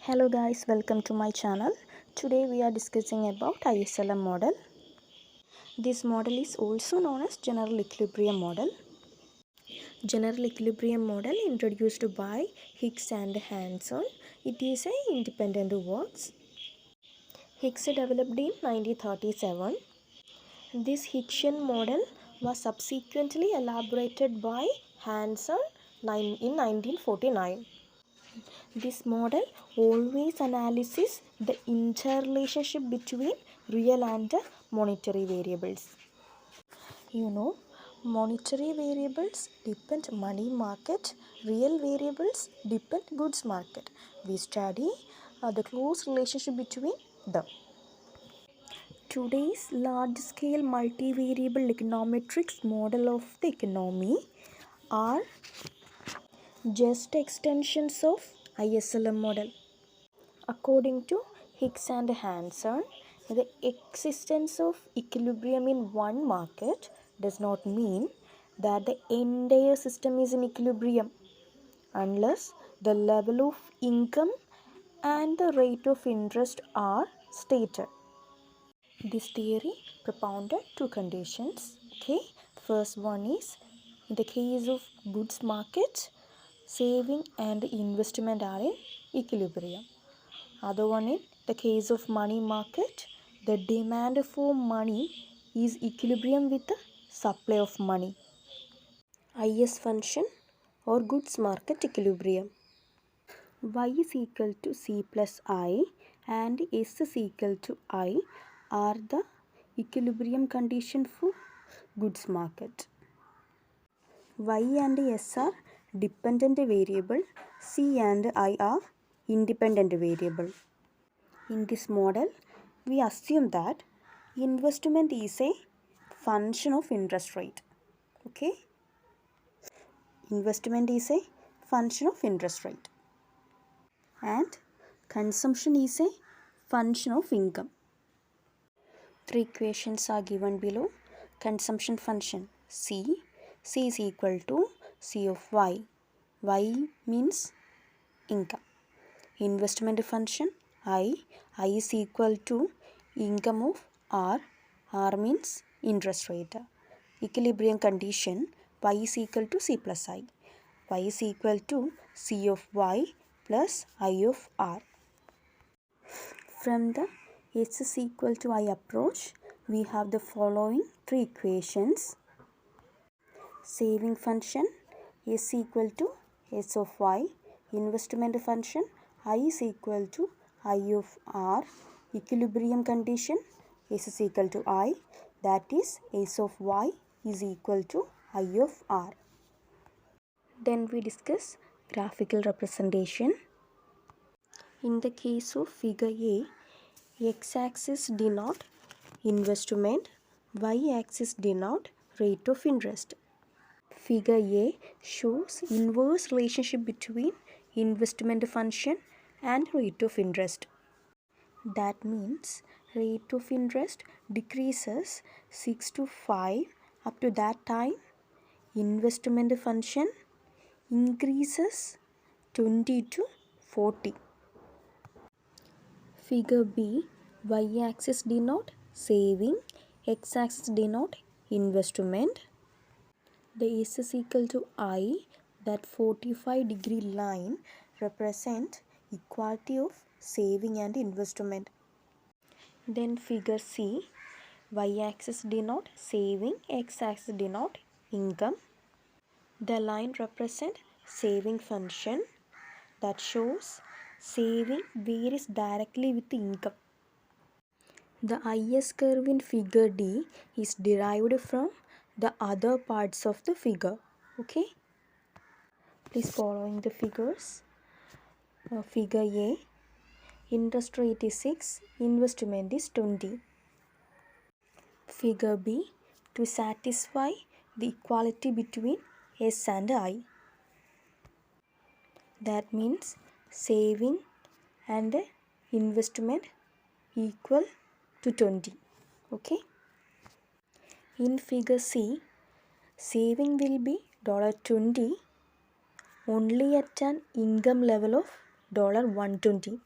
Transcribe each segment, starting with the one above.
Hello guys, welcome to my channel. Today we are discussing about ISLM model. This model is also known as general equilibrium model. General equilibrium model introduced by Hicks and Hansen. It is an independent works. Hicks developed in 1937. This Hicksian model was subsequently elaborated by Hansen in 1949. This model always analyzes the interrelationship between real and monetary variables. Monetary variables depend money market, real variables depend goods market. We study the close relationship between them. Today's large-scale multivariable econometrics model of the economy are just extensions of ISLM model. According to Hicks and Hansen, the existence of equilibrium in one market does not mean that the entire system is in equilibrium unless the level of income and the rate of interest are stated. This theory propounded two conditions. First one is, in the case of goods market, saving and investment are in equilibrium. Other one, in the case of money market, the demand for money is equilibrium with the supply of money. IS function or goods market equilibrium. Y is equal to C plus I and S is equal to I are the equilibrium condition for goods market. Y and S are dependent variable, C and I are independent variable. In this model, we assume that investment is a function of interest rate. Investment is a function of interest rate. And consumption is a function of income. Three equations are given below. Consumption function C is equal to C of Y. Y means income. Investment function I is equal to income of R means interest rate. Equilibrium condition Y is equal to C plus I. Y is equal to C of Y plus I of R. From the S is equal to I approach, we have the following three equations. Saving function S equal to S of Y. Investment function I is equal to I of R. Equilibrium condition S is equal to I, that is S of Y is equal to I of R. Then we discuss graphical representation. In the case of figure A, x-axis denote investment, y-axis denote rate of interest. Figure A shows inverse relationship between investment function and rate of interest. That means rate of interest decreases 6 to 5 up to that time. Investment function increases 20 to 40. Figure B, y-axis denote saving, x-axis denote investment. The S is equal to I, that 45-degree line represents equality of saving and investment. Then figure C, y-axis denote saving, x-axis denote income. The line represents saving function that shows saving varies directly with the income. The IS curve in figure D is derived from the other parts of the figure. Please following the figures. Figure A, interest rate is 6, investment is 20. Figure B, to satisfy the equality between S and I. That means saving and investment equal to 20. In figure C, saving will be $20 only at an income level of $120.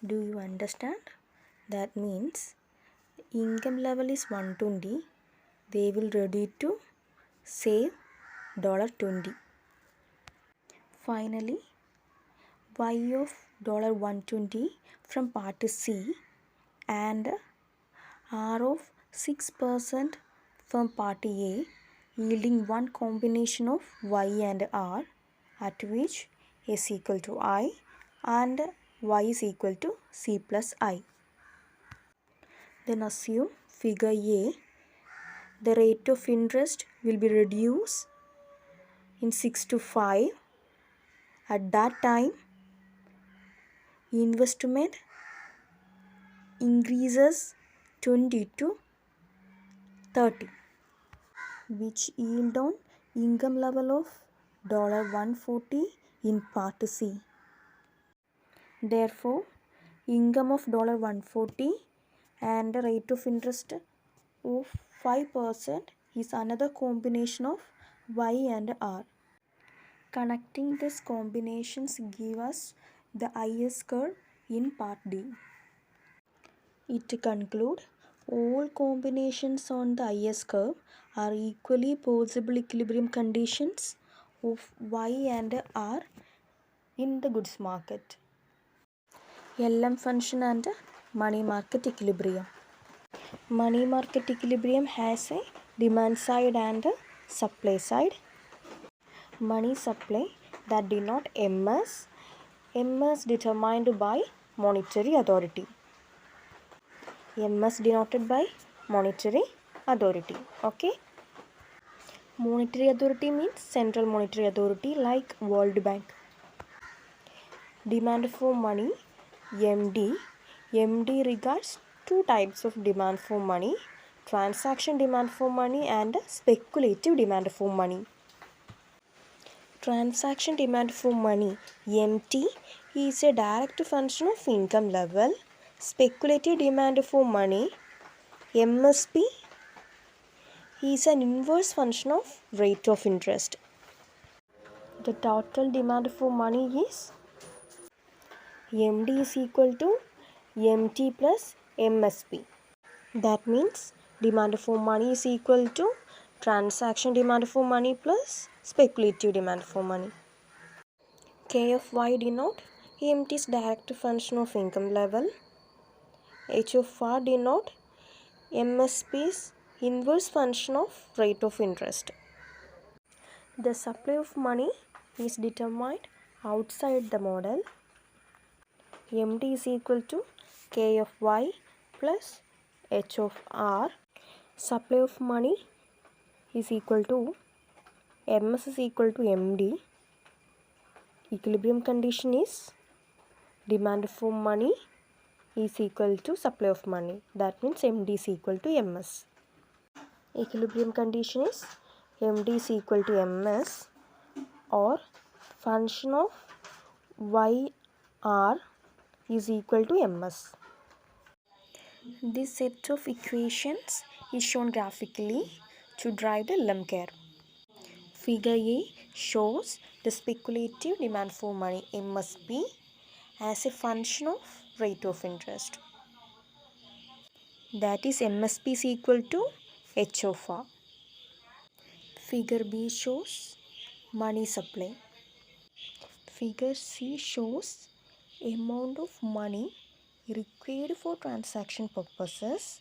Do you understand? That means income level is 120. They will ready to save $20. Finally, Y of $120 from part C and R of 6% from part A, yielding one combination of Y and R at which S equal to I and Y is equal to C plus I. Then assume figure A, the rate of interest will be reduced in 6 to 5. At that time, investment increases 20 to 30, which yield on income level of $140 in part C. Therefore, income of $140 and the rate of interest of 5% is another combination of Y and R. Connecting these combinations give us the IS curve in part D. It conclude all combinations on the IS curve are equally possible equilibrium conditions of Y and R in the goods market. LM function and money market equilibrium. Money market equilibrium has a demand side and a supply side. Money supply that denote MS. MS determined by monetary authority. MS denoted by monetary authority. Okay. Monetary authority means central monetary authority like World Bank. Demand for money, MD. MD regards two types of demand for money: transaction demand for money and speculative demand for money. Transaction demand for money, MT, is a direct function of income level. Speculative demand for money, MSP, is an inverse function of rate of interest. The total demand for money is MD is equal to MT plus MSP. That means demand for money is equal to transaction demand for money plus speculative demand for money. K of Y denote MT's direct function of income level. H of R denote MSP's inverse function of rate of interest. The supply of money is determined outside the model. MD is equal to K of Y plus H of R. Supply of money is equal to MS is equal to MD. Equilibrium condition is demand for money is equal to supply of money. That means MD is equal to MS. Equilibrium condition is MD is equal to MS or function of YR is equal to MS. This set of equations is shown graphically to drive the LM curve. Figure A shows the speculative demand for money MSP as a function of rate of interest. That is MSP is equal to H of R. Figure B shows money supply. Figure C shows amount of money required for transaction purposes.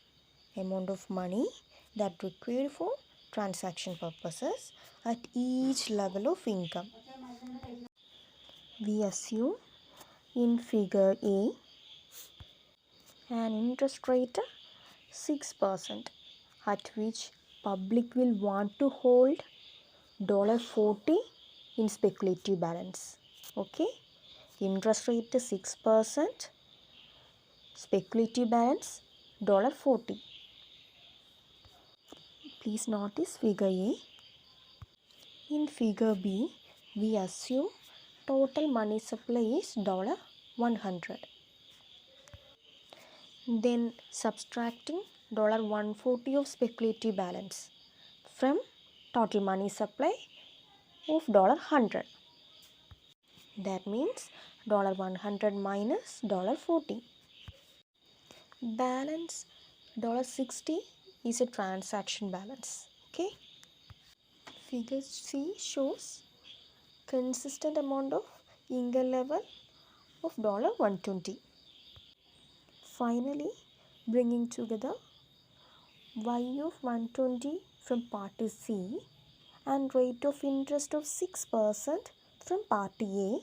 Amount of money that required for transaction purposes at each level of income. We assume in figure A an interest rate 6% at which public will want to hold $40 in speculative balance. Okay, interest rate 6%, speculative balance $40. Please notice figure A. In figure B, we assume total money supply is $100. Then subtracting $140 of speculative balance from total money supply of $100. That means $100 minus $40. Balance $60 is a transaction balance. Okay. Figure C shows consistent amount of income level of $120. Finally, bringing together y of 120 from party C and rate of interest of 6% from party A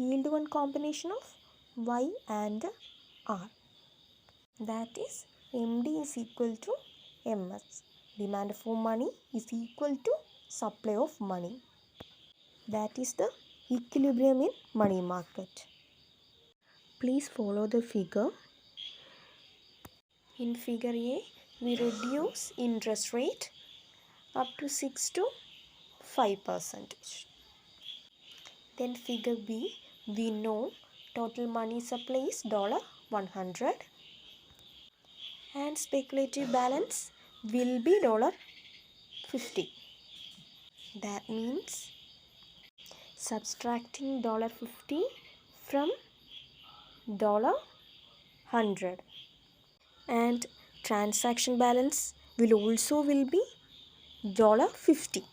yield one combination of y and R. That is, MD is equal to MS. Demand for money is equal to supply of money. That is the equilibrium in money market. Please follow the figure. In figure A, we reduce interest rate up to 6 to 5%. Then figure B, we know total money supply is $100 and speculative balance will be $50. That means subtracting $50 from $100 and transaction balance will be $50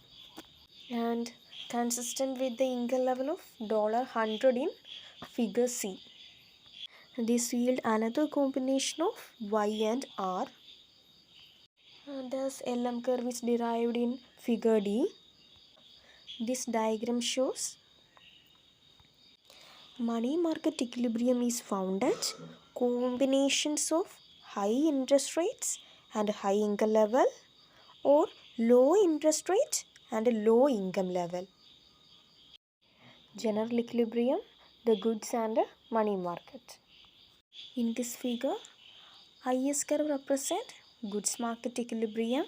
and consistent with the income level of $100 in figure C. This yield another combination of Y and R. Thus LM curve is derived in figure D. This diagram shows money market equilibrium is found at combinations of high interest rates and high income level or low interest rate and low income level. General equilibrium, the goods and money market. In this figure, IS curve represents goods market equilibrium,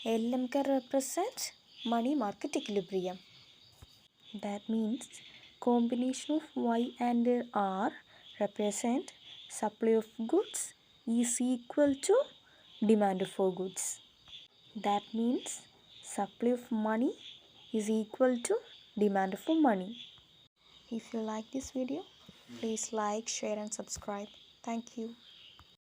LM curve represents money market equilibrium. That means combination of Y and R represent supply of goods is equal to demand for goods. That means supply of money is equal to demand for money. If you like this video, please like, share and subscribe. Thank you.